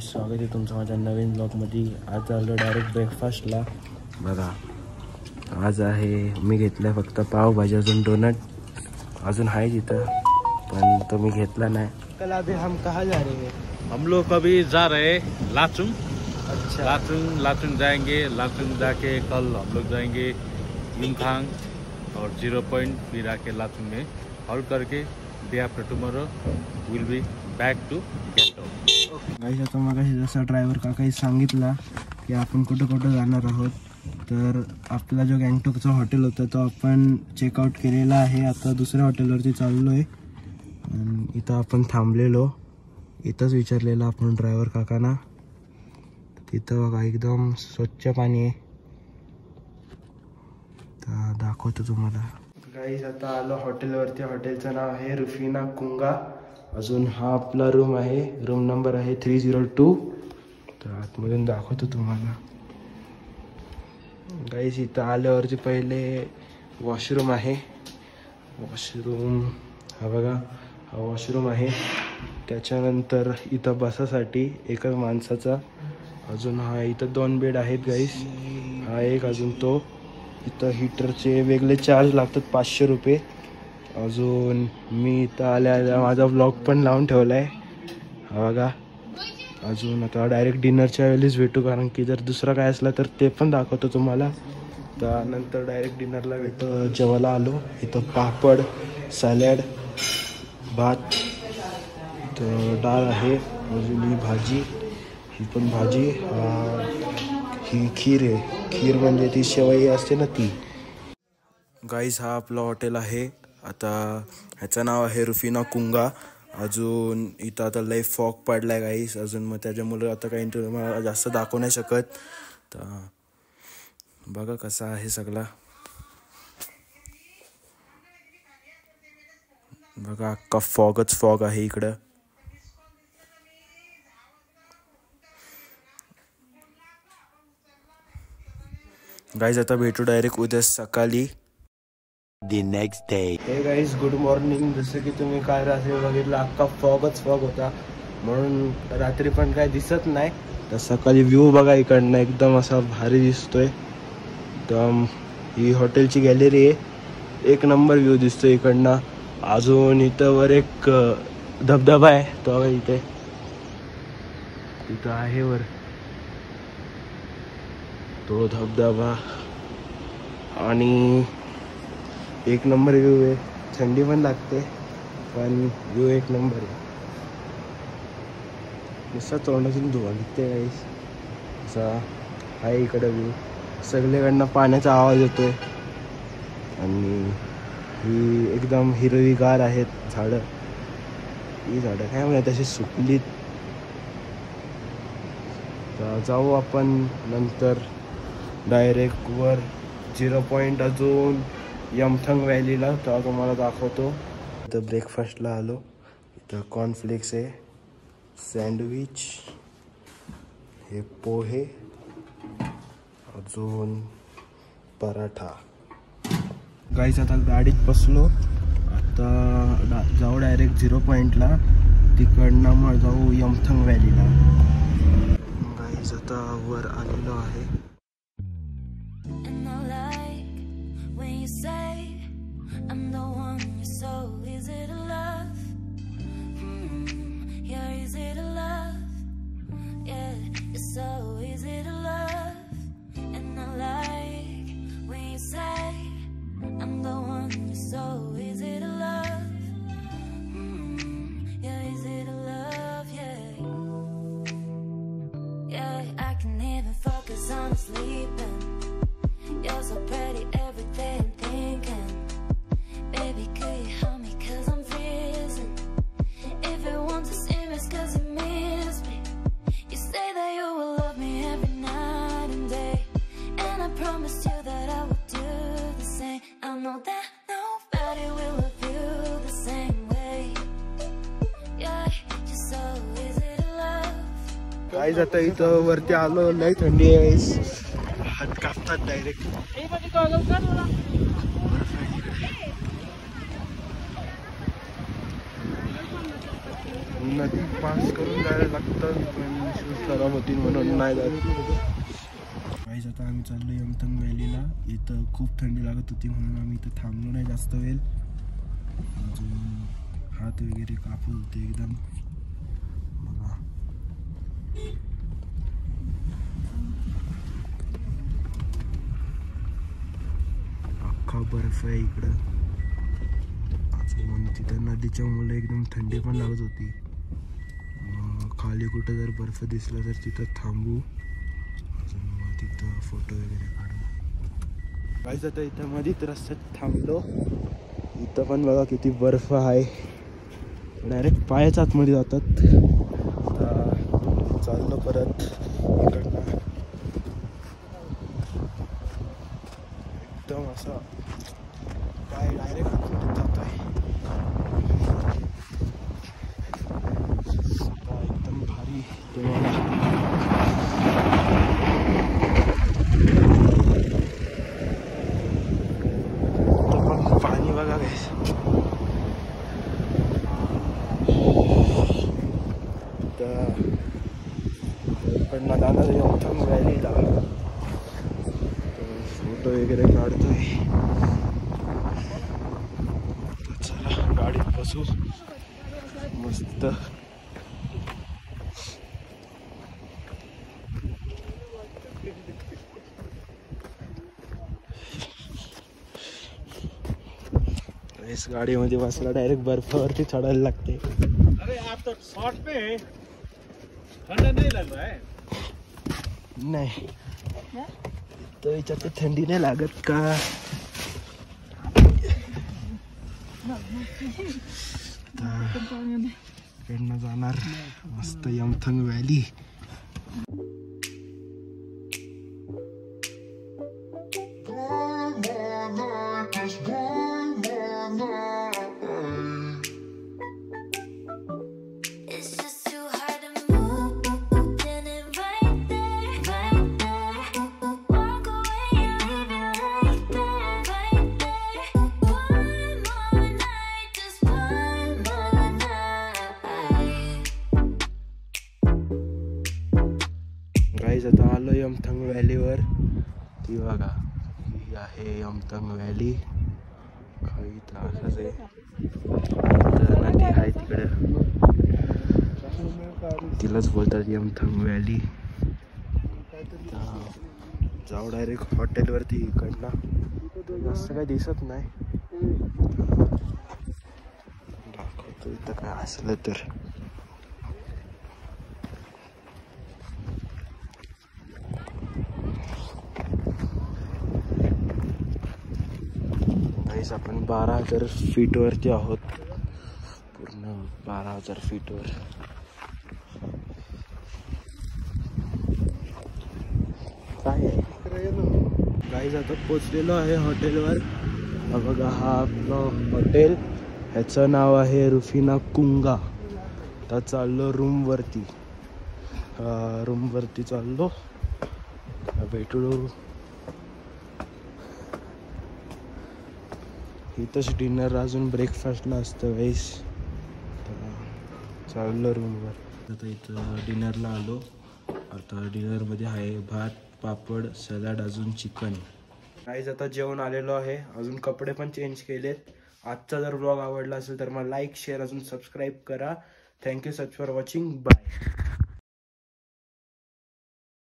स्वागत आहे तुमचं माझ्या नवीन ब्लॉगमध्ये। आज आलो डायरेक्ट ब्रेकफास्टला। बघा आज आहे, मी घेतलं फक्त पावभाजी, अजून डोनट अजून आहे तिथं, पण तो मी घेतला नाही। कल अभी हम कहाँ जा रहे हैं? हम लोग अभी जा रहे हैं लाचुंग। अच्छा, लाचुंग जाएंगे। लाचुंग जाके कल हम लोग जाएंगे युमथांग और 0 पॉइंट, फिर आके लाचुंग में हॉल्ट करके day after tomorrow will be back to Gangtok. Guys आता मग जसा ड्रायव्हर काकाही सांगितला की आपण कुठं कुठं जाणार आहोत, तर आपला जो गँगटॉकचा हॉटेल होता तो आपण चेकआउट केलेला आहे। आता दुसऱ्या हॉटेलवरती चाललो आहे। इथं आपण थांबलेलो, इथंच विचारलेलं आपण ड्रायव्हर काकांना। तिथं बघा एकदम स्वच्छ पाणी आहे, तर दाखवतो तुम्हाला। गाईस आता आलो हॉटेलवरती। हॉटेलचं नाव आहे रुफिना कुंगा। अजून हा आपला रूम आहे, रूम नंबर आहे 302। तर आतमधून दाखवतो तुम्हाला। गाईस इथं आल्यावरती पहिले वॉशरूम आहे। वॉशरूम हा बघा, हा वॉशरूम आहे। त्याच्यानंतर इथं बसासाठी एकच माणसाचा। अजून हा इथं 2 बेड आहेत गाईस, हा एक, अजून तो। इथं हीटरचे वेगळे चार्ज लागतात 500 रुपये। अजून मी इथं आल्या माझा व्लॉग पण लावून ठेवला आहे, हा बघा। अजून आता डायरेक्ट डिनरच्या वेळेस भेटू, कारण की जर दुसरा काय असला तर ते पण दाखवतो तुम्हाला। त्यानंतर डायरेक्ट डिनरला भेटतो। जेवायला आलो, इथं पापड, सॅलड, भात, तर डाळ आहे, अजून ही भाजी, ही पण भाजी, ही खीर आहे। खीर म्हणजे ती शेवई असते ना ती। गाईस हा आपला हॉटेल आहे। आता ह्याचं नाव आहे रुफिना कुंगा। अजून इथं आता लय फॉग पडलाय गाईस, अजून मग त्याच्यामुळे आता काही तुम्हाला जास्त दाखवू नाही शकत। तर बघा कसा आहे सगळा, बघा अख्खा फॉगच फॉग आहे इकडं। गाईज आता भेटू डायरेक्ट उद्या सकाळी, द नेक्स्ट डे। हे गाईज गुड मॉर्निंग। जसं की तुम्ही काय रात्री बघितलं, अख्खा फॉगच फॉग होता, म्हणून रात्री पण काय दिसत नाही। तर सकाळी व्ह्यू बघा इकडनं, एकदम असा भारी दिसतोय एकदम। ही हॉटेलची गॅलरी आहे, 1 नंबर व्ह्यू दिसतोय इकडनं। अजून इथं वर एक धबधबा आहे, तो इथे तिथं आहे वर तो धबधबा। आणि 1 नंबर व्ह्यू आहे। थंडी पण लागते, पण व्ह्यू 1 नंबर आहे। नुसता तोंडातून धुवा निघते गाईस, असा आहे इकडं व्ह्यू। सगळीकडनं पाण्याचा आवाज येतोय, आणि ही एकदम हिरवीगार आहेत झाडं। ही झाडं काय म्हणतात तशी सुकलीत। तर जाऊ आपण नंतर डायरेक्ट वर 0 पॉइंट, अजून यमथंग व्हॅलीला, तेव्हा तुम्हाला दाखवतो। इथं ब्रेकफास्टला आलो, इथं कॉर्नफ्लेक्स आहे, सँडविच, हे पोहे, अजून पराठा। गाईज आता गाडीत बसलो, आता जाऊ डायरेक्ट 0 पॉइंटला, तिकडनं मग जाऊ यमथंग व्हॅलीला। गाईज आता वर आलेलो आहे। गाईज आता इथं वरती आलो, लय थंडी आहे गाईज, हात कापतात डायरेक्ट। नदी पास करून जायला लागतं, पण शूज खराब होतील म्हणून नाही जात. गाईज आता आम्ही चाललो यमथंग व्हॅलीला. इथं खूप थंडी लागत होती म्हणून आम्ही इथं थांबलो नाही जास्त वेळ. अजून हात वगैरे कापत होते एकदम. बघा अख्खा बर्फ आहे इकडं. अजून तिथं नदीच्या मुलं एकदम थंडी पण लागत होती. खाली कुठं जर बर्फ दिसला तर तिथं थांबू, अजून मग तिथं फोटो वगैरे काढू. काहीच आता इथं मध्येच रस्त्यात थांबलो. इथं पण बघा किती बर्फ आहे, डायरेक्ट पायाच आतमध्ये जातात. चाललो परत इकडनं. एकदम असा पाय डायरेक्ट आतमध्ये जातोय. एकदम भारी तुम्हाला पण पाणी बघा गाईस. इकडनं जाणार यमथंग व्हॅलीला. फोटो वगैरे काढतोय. चला गाडीत बसू मस्त. इस गाडीमध्ये बसला डायरेक्ट बर्फावरती चढायला लागते. अरे आप तो शॉर्ट पे ठंडा नहीं लग रहा है? नाही तर याच्यात थंडी नाही लागत का? इकडनं जाणार मस्त यमथंग व्हॅली. गाईज आता आलो यमथंग व्हॅलीवर. ती बघा ही आहे यमथंग व्हॅली. काही त्रासच आहे. तर नदी आहे तिकडे, तिलाच बोलतात यमथंग व्हॅली. जाऊ डायरेक्ट हॉटेलवरती इकडनं. जास्त काही दिसत नाही, दाखवतो इथं काय असलं तर. आपण 12,000 फीटवरती आहोत, पूर्ण 12,000 फीटवर. काय गाईज आता पोचलेलो आहे हॉटेलवर. बघा हा आपलं हॉटेल, ह्याचं नाव आहे रुफिना कुंगा. आता चाललो रूमवरती. रूमवरती चाललो, भेटू. इथंच डिनर, अजून ब्रेकफास्टला असतं गाईस. चाललो रूमवर. आता इथं डिनरला आलो. आता डिनरमध्ये आहे भात, पापड, सॅलड, अजून चिकन. गाईस आता जेवण आलेलो आहे. अजून कपडे पण चेंज केलेत. आजचा जर व्लॉग आवडला असेल तर मला लाईक, शेअर, अजून सबस्क्राईब करा. Thank you such for watching. Bye.